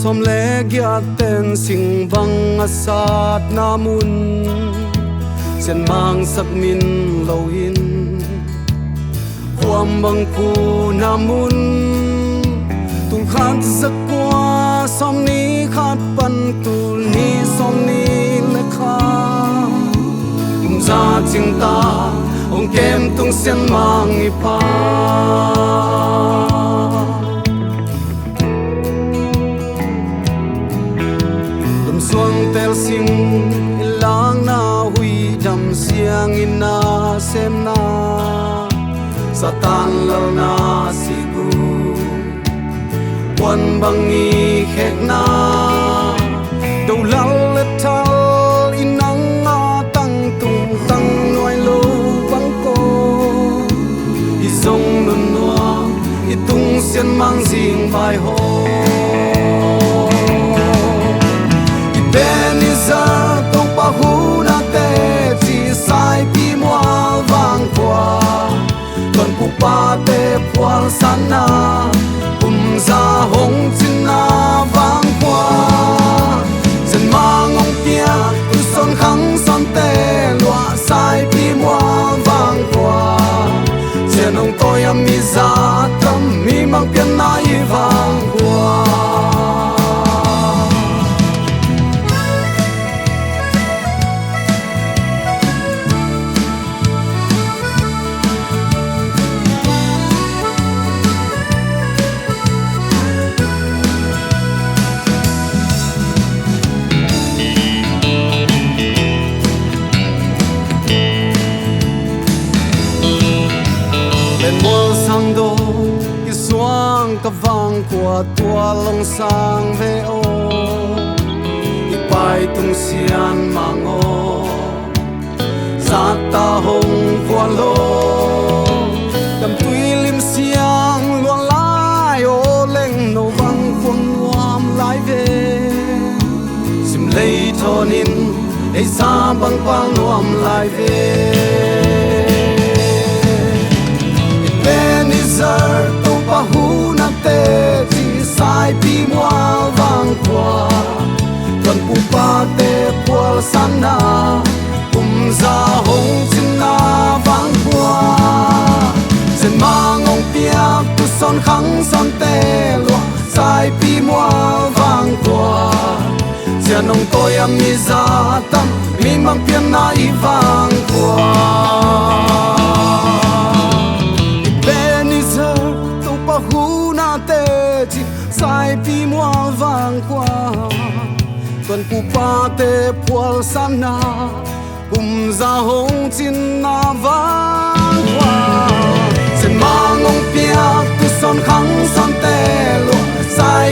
som le gia ten sing bang asat namun sen mang sak min lo hin huam bang ku namun tul khat sak qua som ni khat pan tul ni som ni le kha ra ching ta ong kem tung sen mang i pa xuân tel sing lang na hui dam siang in na sem na satan lal na sigu wan bangi khek na đâu lal le thal inang na tang tung tang noi lo bang ko i zong nun noa i tung sian mang jing vai ho Beniza tông pa hu na te chỉ sai pi moal vang qua còn pu pa te pual sana ra hong chin na vang qua dân mang ông tia tu son khang son te loa sai pi moal vang qua dân ông tôi am mi za tâm mi mang pian na i vang qua ka vang qua tua long sang ve o i pai tung sian mang o sa ta hong qua lo dam tui lim siang luang lai o leng no vang khuang nuam lai ve sim lei thonin ei sa bang pal nuam lai ve Ebenezer tu pa hu na te chỉ sai pi moal vang qua tuan pu pa te pual sana ra hong chin na vang qua sen mang ong pia tu son khang son te lo sai pi moal vang qua jan ong toi am mi za tam mi mang pian na i vang qua hu na te chi sai pi moal vang qua tuan pu pa te pual sana ra hong chin na vang qua sen mang ong pia tu son khang son te lo sai